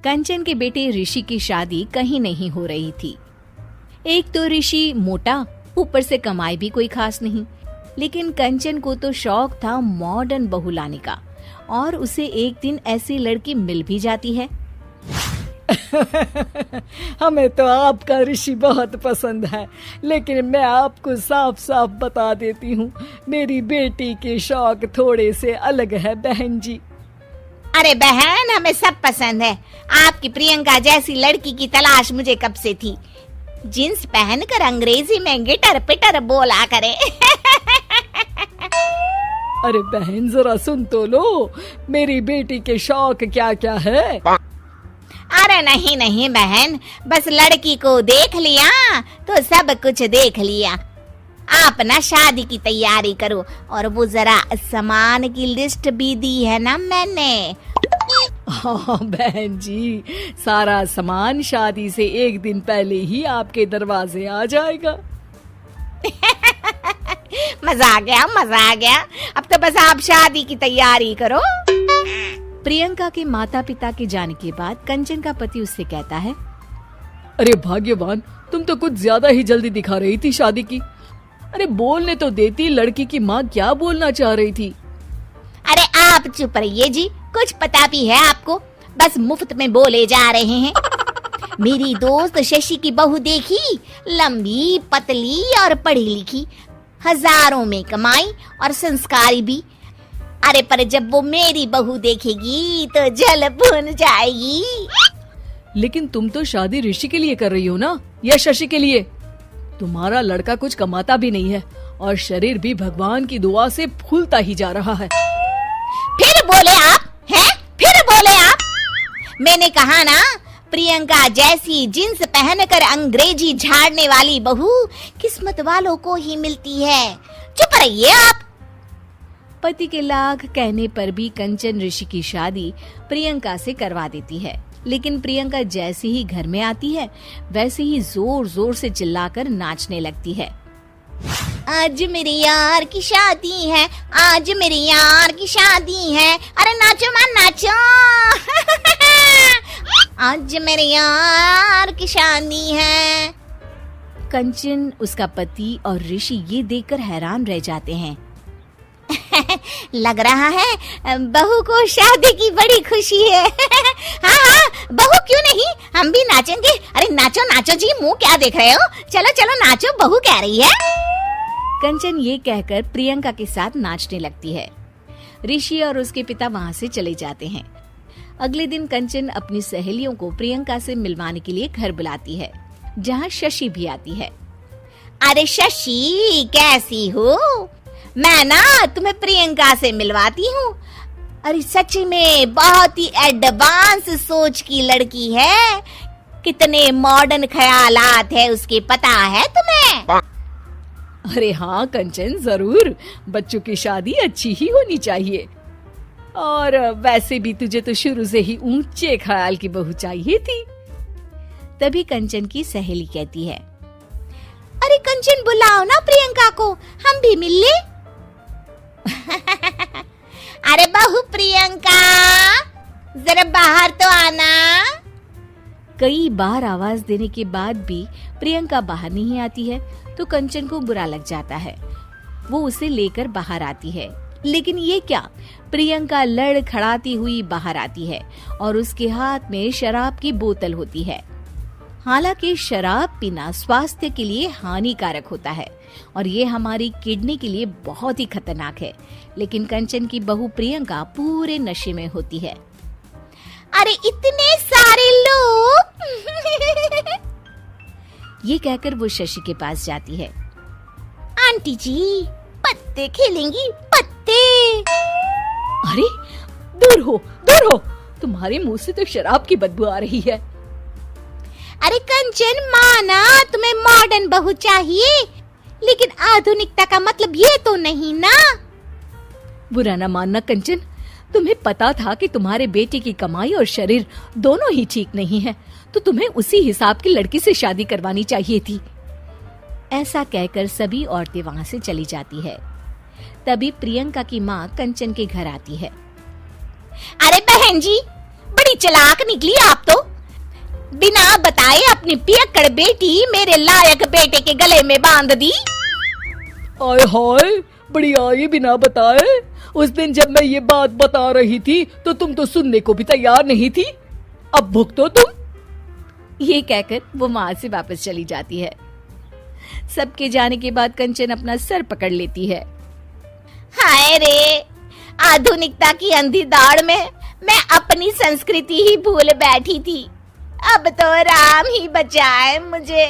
कंचन के बेटे ऋषि की शादी कहीं नहीं हो रही थी। एक तो ऋषि मोटा, ऊपर से कमाई भी कोई खास नहीं। लेकिन कंचन को तो शौक था मॉडर्न बहू लाने का, और उसे एक दिन ऐसी लड़की मिल भी जाती है। हमें तो आपका ऋषि बहुत पसंद है, लेकिन मैं आपको साफ साफ बता देती हूँ, मेरी बेटी के शौक थोड़े से अलग है बहन जी। अरे बहन, हमें सब पसंद है। आपकी प्रियंका जैसी लड़की की तलाश मुझे कब से थी। जींस पहनकर अंग्रेजी में गिटर पिटर बोला करे। अरे बहन, जरा सुन तो लो, मेरी बेटी के शौक क्या क्या है। अरे नहीं नहीं बहन, बस लड़की को देख लिया तो सब कुछ देख लिया। आप ना शादी की तैयारी करो, और वो जरा सामान की लिस्ट भी दी है ना मैंने। हाँ बहन जी, सारा सामान शादी से एक दिन पहले ही आपके दरवाजे आ जाएगा। मजा आ गया, मजा आ गया। अब तो बस आप शादी की तैयारी करो। प्रियंका के माता पिता के जाने के बाद कंचन का पति उससे कहता है, अरे भाग्यवान, तुम तो कुछ ज्यादा ही जल्दी दिखा रही थी शादी की। अरे बोलने तो देती, लड़की की माँ क्या बोलना चाह रही थी। अरे आप चुप रहिए जी, कुछ पता भी है आपको, बस मुफ्त में बोले जा रहे हैं। मेरी दोस्त शशि की बहू देखी, लंबी पतली और पढ़ी लिखी, हजारों में कमाई और संस्कारी भी। अरे पर जब वो मेरी बहू देखेगी तो जल भुन जाएगी। लेकिन तुम तो शादी ऋषि के लिए कर रही हो ना, या शशि के लिए? तुम्हारा लड़का कुछ कमाता भी नहीं है, और शरीर भी भगवान की दुआ से फूलता ही जा रहा है। फिर बोले आप हैं? फिर बोले आप? मैंने कहा ना, प्रियंका जैसी जींस पहनकर अंग्रेजी झाड़ने वाली बहू किस्मत वालों को ही मिलती है। चुप रहिए आप। पति के लाख कहने पर भी कंचन ऋषि की शादी प्रियंका से करवा देती है। लेकिन प्रियंका जैसे ही घर में आती है, वैसे ही जोर जोर से चिल्लाकर नाचने लगती है। आज मेरे यार की शादी है, आज मेरे यार की शादी है, अरे नाचो मां नाचो। आज मेरे यार की शादी है। कंचन, उसका पति और ऋषि ये देखकर हैरान रह जाते हैं। लग रहा है बहू को शादी की बड़ी खुशी है। हाँ हाँ, बहू क्यों नहीं, हम भी नाचेंगे। अरे नाचो नाचो जी, मुंह क्या देख रहे हो, चलो चलो नाचो, बहू कह रही है। कंचन ये कहकर प्रियंका के साथ नाचने लगती है। ऋषि और उसके पिता वहाँ से चले जाते हैं। अगले दिन कंचन अपनी सहेलियों को प्रियंका से मिलवाने के लिए घर बुलाती है, जहाँ शशि भी आती है। अरे शशि, कैसी हो? मैं ना तुम्हें प्रियंका से मिलवाती हूँ। अरे सच में बहुत ही एडवांस सोच की लड़की है, कितने मॉडर्न ख्यालात है उसके, पता है तुम्हें? अरे हाँ कंचन, जरूर, बच्चों की शादी अच्छी ही होनी चाहिए। और वैसे भी तुझे तो शुरू से ही ऊंचे ख्याल की बहू चाहिए थी। तभी कंचन की सहेली कहती है, अरे कंचन, बुलाओ ना प्रियंका को, हम भी मिल ले। अरे बहू प्रियंका, जरा बाहर तो आना। कई बार आवाज देने के बाद भी प्रियंका बाहर नहीं आती है, तो कंचन को बुरा लग जाता है। वो उसे लेकर बाहर आती है, लेकिन ये क्या, प्रियंका लड़खड़ाती हुई बाहर आती है और उसके हाथ में शराब की बोतल होती है। हालांकि शराब पीना स्वास्थ्य के लिए हानिकारक होता है और ये हमारी किडनी के लिए बहुत ही खतरनाक है, लेकिन कंचन की बहू प्रियंका पूरे नशे में होती है। अरे इतने सारे लोग। ये कहकर वो शशि के पास जाती है। आंटी जी, पत्ते खेलेंगी, पत्ते। अरे दूर हो, दूर हो, तुम्हारे मुंह से तो शराब की बदबू आ रही है। अरे कंचन, माना तुम्हें मॉडर्न बहू चाहिए, लेकिन आधुनिकता का मतलब ये तो नहीं ना। बुरा ना मानना कंचन, तुम्हें पता था कि तुम्हारे बेटे की कमाई और शरीर दोनों ही ठीक नहीं है, तो तुम्हें उसी हिसाब की लड़की से शादी करवानी चाहिए थी। ऐसा कहकर सभी औरतें वहाँ से चली जाती है। तभी प्रियंका की माँ कंचन के घर आती है। अरे बहन जी, बड़ी चालाक निकली आप तो। बिना बताए अपनी पियक्कड़ बेटी मेरे लायक बेटे के गले में बांध दी। आय हाय, बड़ी आई बिना बताए। उस दिन जब मैं ये बात बता रही थी तो तुम तो सुनने को भी तैयार नहीं थी। अब भुगतो तुम। ये कहकर वो वहां से वापस चली जाती है। सबके जाने के बाद कंचन अपना सर पकड़ लेती है। हाय रे, आधुनिकता की अंधी दौड़ में मैं अपनी संस्कृति ही भूल बैठी थी। अब तो राम ही बचाए मुझे।